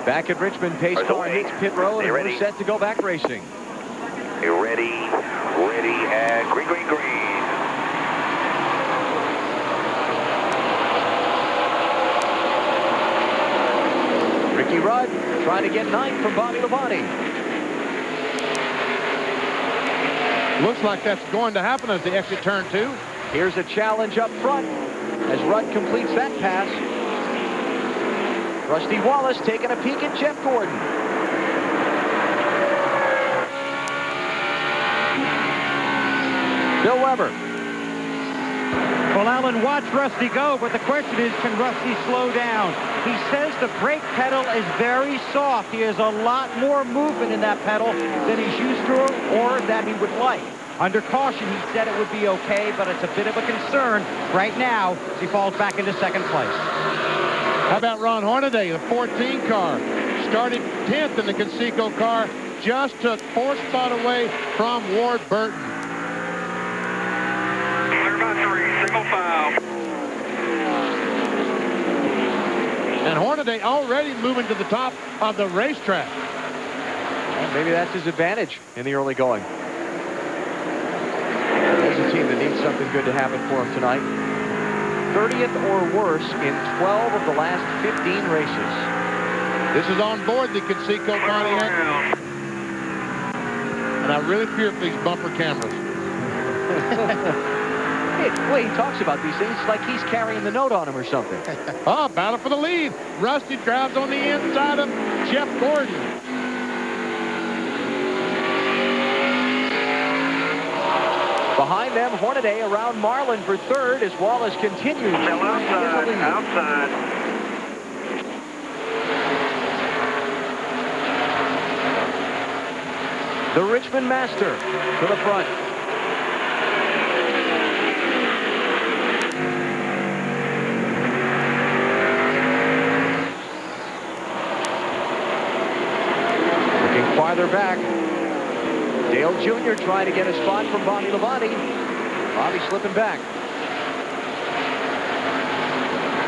Back at Richmond, pace car hits pit road, and we're set to go back racing. You ready, and green, green, green. Ricky Rudd trying to get 9th from body to body. Looks like that's going to happen as they exit turn 2. Here's a challenge up front as Rudd completes that pass. Rusty Wallace taking a peek at Jeff Gordon. Bill Weber. Well, Alan, watch Rusty go, but the question is, can Rusty slow down? He says the brake pedal is very soft. He has a lot more movement in that pedal than he's used to or that he would like. Under caution, he said it would be okay, but it's a bit of a concern right now as he falls back into second place. How about Ron Hornaday, the 14 car? Started 10th in the Conseco car, just took 4th spot away from Ward Burton. Clear by 3, single file. And Hornaday already moving to the top of the racetrack. Well, maybe that's his advantage in the early going. There's a team that needs something good to happen for him tonight. 30th or worse in 12 of the last 15 races. This is on board the Conseco Pontiac. And I really fear for these bumper cameras. Hey, the way he talks about these things, it's like he's carrying the note on him or something. Oh, battle for the lead. Rusty drives on the inside of Jeff Gordon. Behind them, Hornaday around Marlin for 3rd as Wallace continues. Outside. The Richmond Master to the front. Looking farther back. Dale Jr. trying to get a spot from body to body. Bobby slipping back.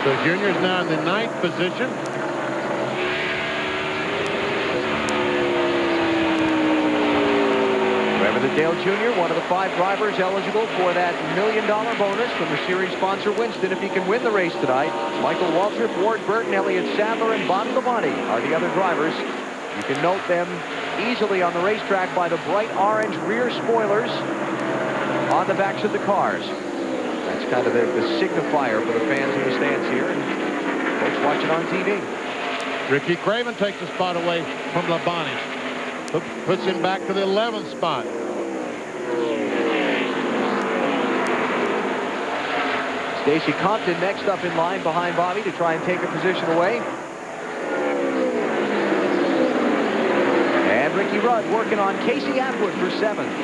So Junior's now in the 9th position. Remember that Dale Jr., one of the 5 drivers eligible for that $1 million bonus from the series sponsor Winston if he can win the race tonight. Michael Waltrip, Ward Burton, Elliott Sadler, and Bobby Labonte are the other drivers. You can note them easily on the racetrack by the bright orange rear spoilers on the backs of the cars. That's kind of the signifier for the fans in the stands here and folks watching on TV. Ricky Craven takes a spot away from Labonte. Puts him back to the 11th spot. Stacy Compton next up in line behind Bobby to try and take a position away. And Ricky Rudd working on Casey Atwood for 7th.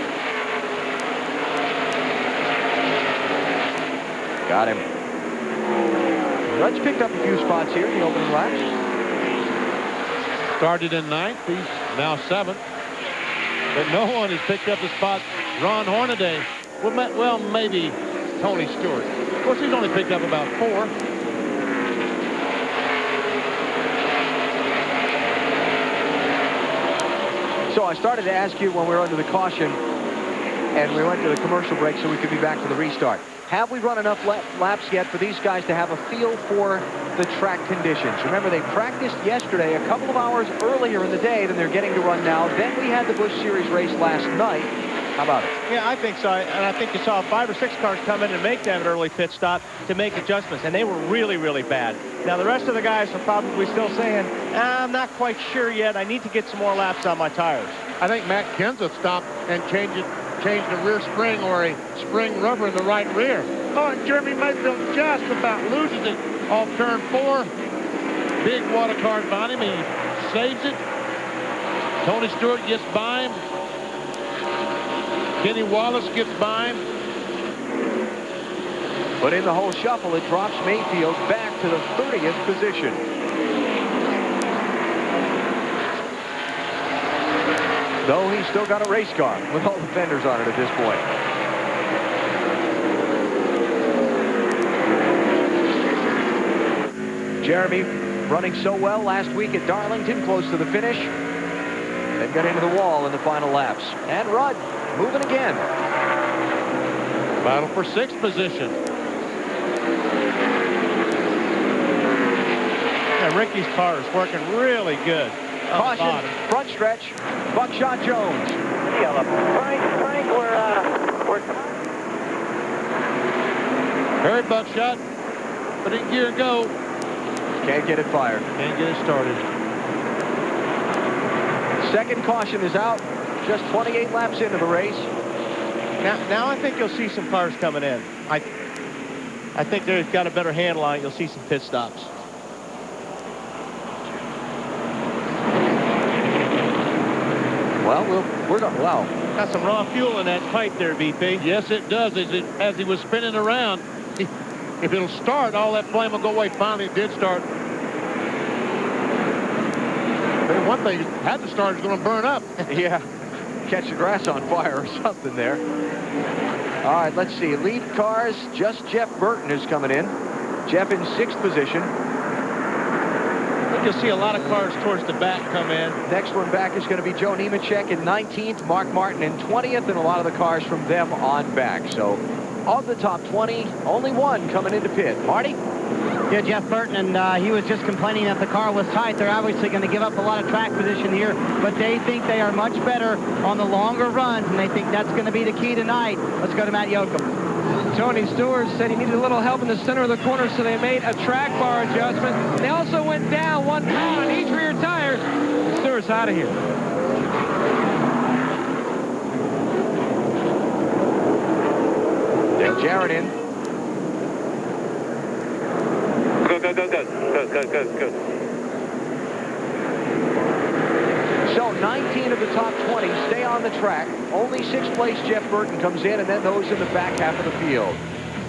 Got him. Rudd's picked up a few spots here in the opening laps. Started in 9th. He's now 7th. But no one has picked up the spot. Ron Hornaday. Well, maybe Tony Stewart. Of course, he's only picked up about 4. So I started to ask you when we were under the caution and we went to the commercial break so we could be back to the restart. Have we run enough laps yet for these guys to have a feel for the track conditions? Remember, they practiced yesterday a couple of hours earlier in the day than they're getting to run now. Then we had the Busch Series race last night. How about it? Yeah, I think so. And I think you saw 5 or 6 cars come in and make that early pit stop to make adjustments, and they were really, really bad. Now, the rest of the guys are probably still saying, I'm not quite sure yet. I need to get some more laps on my tires. I think Matt Kenseth stopped and changed the rear spring or a spring rubber in the right rear. Oh, and Jeremy Mayfield just about loses it off turn 4. Big water card behind him. He saves it. Tony Stewart gets by him. Kenny Wallace gets by him. But in the whole shuffle, it drops Mayfield back to the 30th position. Though he's still got a race car with all the fenders on it at this point. Jeremy running so well last week at Darlington, close to the finish. Then got into the wall in the final laps. And Rudd moving again. Battle for 6th position. Yeah, Ricky's car is working really good. Caution, front stretch, Buckshot Jones. Yellow. Frank, we're Hurry, Buckshot. Put it in gear and go. Can't get it fired. Can't get it started. Second caution is out. Just 28 laps into the race. Now I think you'll see some cars coming in. I think they've got a better handle on it. You'll see some pit stops. Well, we're going. Wow. Got some raw fuel in that pipe there, BP. Yes, it does. As he was spinning around, if it'll start, all that flame will go away. Finally, it did start. But one thing, had to start, is going to burn up. Yeah. Catch the grass on fire or something there. All right, let's see. Lead cars, just Jeff Burton is coming in. Jeff in 6th position. I think you'll see a lot of cars towards the back come in. Next one back is going to be Joe Nemechek in 19th, Mark Martin in 20th, and a lot of the cars from them on back. So of the top 20, only one coming into pit. Marty? Yeah, Jeff Burton, and he was just complaining that the car was tight. They're obviously going to give up a lot of track position here, but they think they are much better on the longer runs, and they think that's going to be the key tonight. Let's go to Matt Yoakum. Tony Stewart said he needed a little help in the center of the corner, so they made a track bar adjustment. They also went down 1 pound on each rear tire. Stewart's out of here. Dale Jarrett in. Good. So 19 of the top 20 stay on the track. Only 6th place Jeff Burton comes in, and then those in the back half of the field.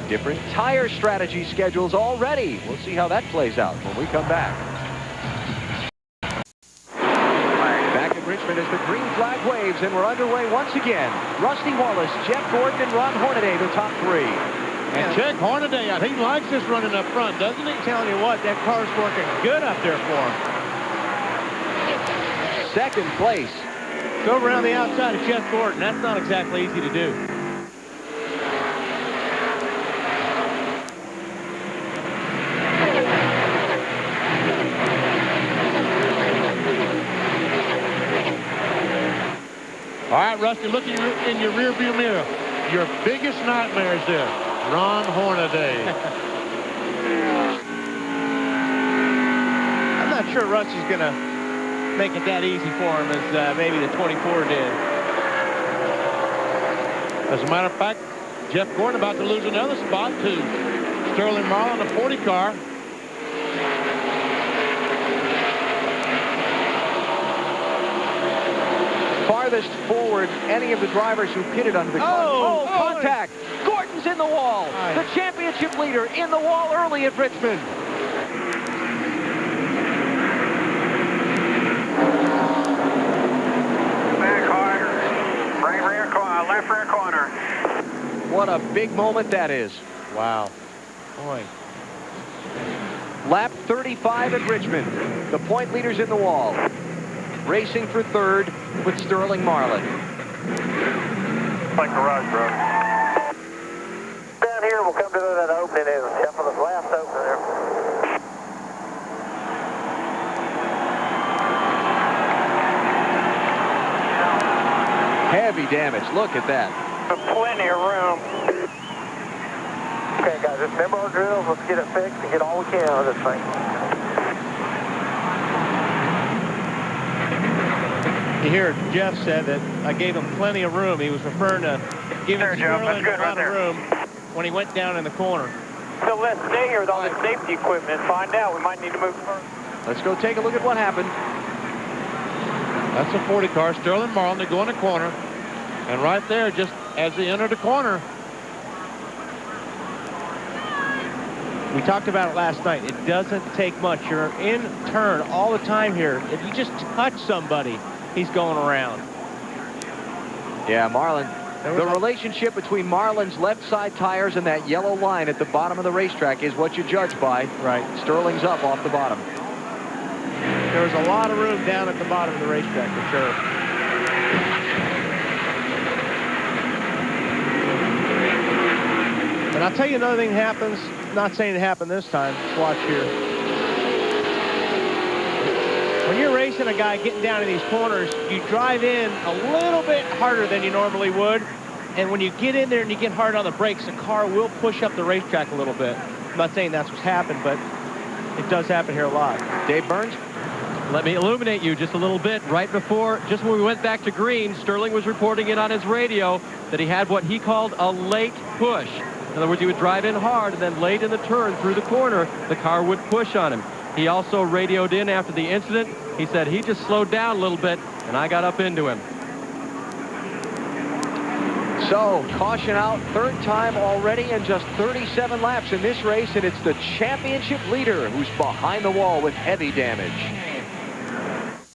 Different tire strategy schedules already. We'll see how that plays out when we come back. Back in Richmond as the green flag waves, and we're underway once again. Rusty Wallace, Jeff Gordon, and Ron Hornaday, the top 3. And check Hornaday out. He likes this running up front, doesn't he? Telling you what, that car's working good up there for him. 2nd place. Go around the outside of Jeff Gordon. That's not exactly easy to do. All right, Rusty, look in your rear view mirror. Your biggest nightmare is there. Ron Hornaday. I'm not sure Rusty's going to make it that easy for him as maybe the 24 did. As a matter of fact, Jeff Gordon about to lose another spot to Sterling Marlin, a 40 car. Farthest forward any of the drivers who pitted under the car. Oh, contact. Gordon's in the wall. The championship leader in the wall early at Richmond. Back hard. Right rear corner, left rear corner. What a big moment that is. Wow. Boy. Lap 35 at Richmond. The point leaders in the wall. Racing for 3rd with Sterling Marlin. Like garage, bro. Down here, we'll come to that opening. Except for the last opening there. Heavy damage. Look at that. Plenty of room. Okay, guys, just remember our drills. Let's get it fixed and get all we can out of this thing. You hear Jeff said that I gave him plenty of room. He was referring to giving Sterling a lot of room when he went down in the corner. So let's stay here with all this safety equipment and find out. We might need to move further. Let's go take a look at what happened. That's a 40 car. Sterling Marlin, they go in the corner. And right there, just as they enter the corner. We talked about it last night. It doesn't take much. You're in turn all the time here. If you just touch somebody, he's going around. Yeah, Marlin. The relationship between Marlin's left side tires and that yellow line at the bottom of the racetrack is what you judge by. Right. Sterling's up off the bottom. There was a lot of room down at the bottom of the racetrack for sure. And I'll tell you another thing happens. Not saying it happened this time. Just watch here. When you're racing a guy getting down in these corners, you drive in a little bit harder than you normally would. And when you get in there and you get hard on the brakes, the car will push up the racetrack a little bit. I'm not saying that's what's happened, but it does happen here a lot. Dave Burns? Let me illuminate you just a little bit. Right before, just when we went back to green, Sterling was reporting it on his radio that he had what he called a late push. In other words, he would drive in hard, and then late in the turn through the corner, the car would push on him. He also radioed in after the incident. He said he just slowed down a little bit, and I got up into him. So, caution out, third time already in just 37 laps in this race, and it's the championship leader who's behind the wall with heavy damage.